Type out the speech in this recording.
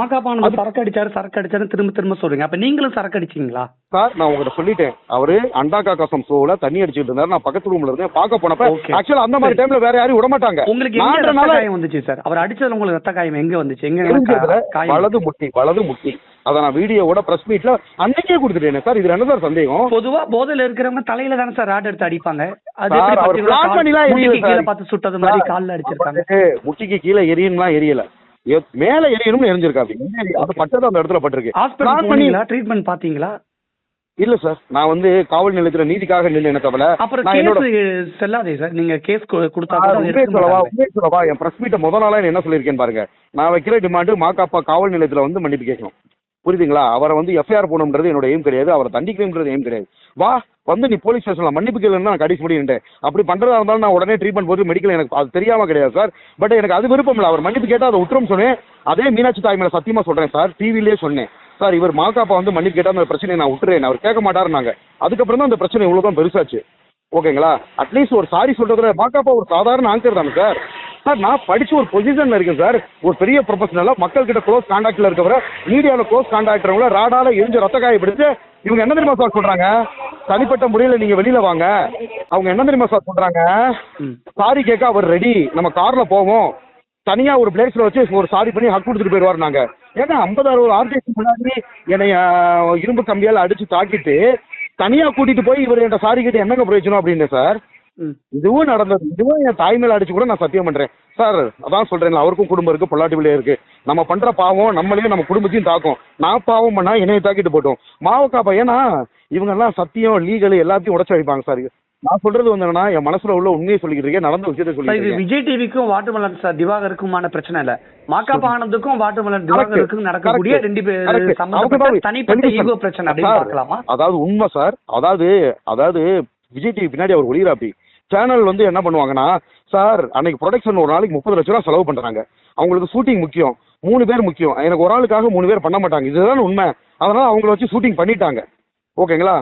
மாகாபானந்த சரக்கு அடிச்சாரு திரும்ப திரும்ப சொல்றீங்க. அப்ப நீங்களும் சரக்கு அடிச்சீங்களா? சார் நான் உங்ககிட்ட சொல்லிட்டேன், அவரு அண்டாக்கா கசம் ஷோல தண்ணி அடிச்சிட்டு இருந்தாரு. நான் பக்கத்து ரூம்ல இருந்தேன், பார்க்க போனப்ப ஆக்சுவலா அந்த மாதிரி டைம்ல வேற யாரையும் விட மாட்டாங்க. உங்களுக்கு எங்க ரத்த காயம் வந்துச்சு சார்? அவர் அடிச்சதுல உங்களுக்கு ரத்த காயம் எங்க வந்துச்சு? எங்க? வலது முட்டி. அத நான் வீடியோவோட பிரஸ் மீட்ல அன்னைக்கே கொடுத்துட்டேன் சார். இதுல என்ன சார் சந்தேகம்? பொதுவா போதையில இருக்கிறவங்க தலையில தானே சார் ராட் எடுத்து அடிப்பாங்க. கீழே பார்த்து சுட்டது மாதிரி கால்ல அடிச்சிருக்காங்க. முட்டிக்கு கீழே எரியணும்லாம் எரியல, மேல எரியணும்னு எரிஞ்சிருக்காங்க. அது பட்டது அந்த இடத்துல பட்டிருக்கு. ஹாஸ்பிடல் ட்ரீட்மெண்ட் பாத்தீங்களா? இல்ல சார், நான் வந்து காவல் நிலையத்துல நீதிக்காக நின்று என்ன தவிர செல்லாதே சார். நீங்க கேஸ் கொடுத்தா சொல்லவா என் பிரஸ் மீட்ட முதல் நாளா என்ன சொல்லியிருக்கேன் பாருங்க. நான் வைக்கிற டிமாண்டு மாகாப்பா காவல் நிலையத்துல வந்து மன்னிப்பு கேட்கணும், புரியுதுங்களா? அவரை வந்து எஃப்ஐஆர் போகணுன்றது என்னோட எய்ம் கிடையாது, அவரை தண்டிக்கணும்ன்றது எய்ம் கிடையாது. வா வந்து நீ போலீஸ் ஸ்டேஷன்ல மன்னிப்பு கேளுன்னு நான் கடைசி முடியுட்டேன். அப்படி பண்றதா இருந்தாலும் நான் உடனே ட்ரீட்மெண்ட் போட்டு மெடிக்கல் எனக்கு அது தெரியாம கிடையாது சார். பட் எனக்கு அது விருப்பம் இல்லை. அவர் மன்னிப்பு கேட்டால் அதை விட்டுரும் சொன்னேன். அதே மீனாட்சி தாய் மேல சத்தியமா சொல்றேன் சார், டிவிலேயே சொன்னேன் சார், இவர் மாகாப்பா வந்து மன்னிப்பு கேட்டால் அந்த பிரச்சனையை நான் விட்டுறேன், அவர் கேட்க மாட்டாருன்னாங்க. அதுக்கப்புறம் தான் அந்த பிரச்சனை இவ்வளவுதான் பெருசாச்சு. ஓகேங்களா? அட்லீஸ்ட் ஒரு சாரி சொல்றதுல மாகாப்பா ஒரு சாதாரண ஆங்கர் தானே சார். சார் நான் படிச்சு ஒரு பொசிஷன்ல இருக்கேன் சார், ஒரு பெரிய ப்ரொஃபஷனலா மக்கள் கிட்ட க்ளோஸ் கான்டாக்ட்ல இருக்கவரை மீடியாவில் க்ளோஸ் கான்டாக்டவங்கள ராடால எரிஞ்ச ரத்த காயப்படுத்து இவங்க என்ன தெரியுமா சார் சொல்றாங்க? தனிப்பட்ட முறையில நீங்க வெளியில வாங்க. அவங்க என்ன தெரியுமா சார் சொல்றாங்க? சாரி கேட்க அவர் ரெடி, நம்ம கார்ல போவோம், தனியா ஒரு பிளேஸ்ல வச்சு ஒரு சாரி பண்ணி ஹக் கொடுத்துட்டு போயிடுவார். நாங்க ஏன்னா 50-60 ஆர்டிஸ்ட் முன்னாடி என்னைய இரும்பு கம்பியால் அடிச்சு தாக்கிட்டு தனியா கூட்டிட்டு போய் இவர் என்கிட்ட சாரி கேட்டு என்னங்க பிரயோஜனம் அப்படின்னு சார். இதுவும் நடந்தது, இதுவும் என் தாய் மேல அடிச்சு கூட நான் சத்தியம் பண்றேன் சார். அதான் சொல்றேன், அவருக்கும் குடும்பம் இருக்கு, பொள்ளாட்டி பிள்ளைய இருக்கு. நம்ம பண்ற பாவம் நம்மளையும் நம்ம குடும்பத்தையும் தாக்கும். நான் பாவம் பண்ணா என்னைய தாக்கிட்டு போட்டோம் மாவக்காப்பா. ஏன்னா இவங்க எல்லாம் சத்தியம் லீகல் எல்லாத்தையும் உடச்சு வைப்பாங்க சார். நான் சொல்றது வந்து என் மனசுல உள்ள உண்மையை சொல்லிக்கிட்டு இருக்கேன், நடந்த விஷயத்தை சொல்லிட்டு. விஜய் டிவிக்கும் வாட்டர்மெலன் சார் திவாகருக்குமான பிரச்சனை இல்ல, மாகாபா ஆனந்துக்கும் வாட்டர்மெலன் திவாகருக்கும் நடக்கக்கூடிய ரெண்டு பேர் சம்பந்தப்பட்ட தனிப்பட்ட ஈகோ பிரச்சனை அப்படின்னு பார்க்கலாமா? அதாவது உண்மை சார். அதாவது விஜய் டிவி பின்னாடி அவர் ஒளிராப்பி சேனல் வந்து என்ன பண்ணுவாங்கன்னா சார், அன்னைக்கு ப்ரொடக்ஷன் ஒரு நாளைக்கு 30 லட்ச ரூபா செலவு பண்றாங்க. அவங்களுக்கு ஷூட்டிங் முக்கியம், 3 பேர் முக்கியம். எனக்கு ஒரு ஆளுக்காக 3 பேர் பண்ண மாட்டாங்க, இதுதான் உண்மை. அதனால அவங்கள வச்சு ஷூட்டிங் பண்ணிட்டாங்க. ஓகேங்களா?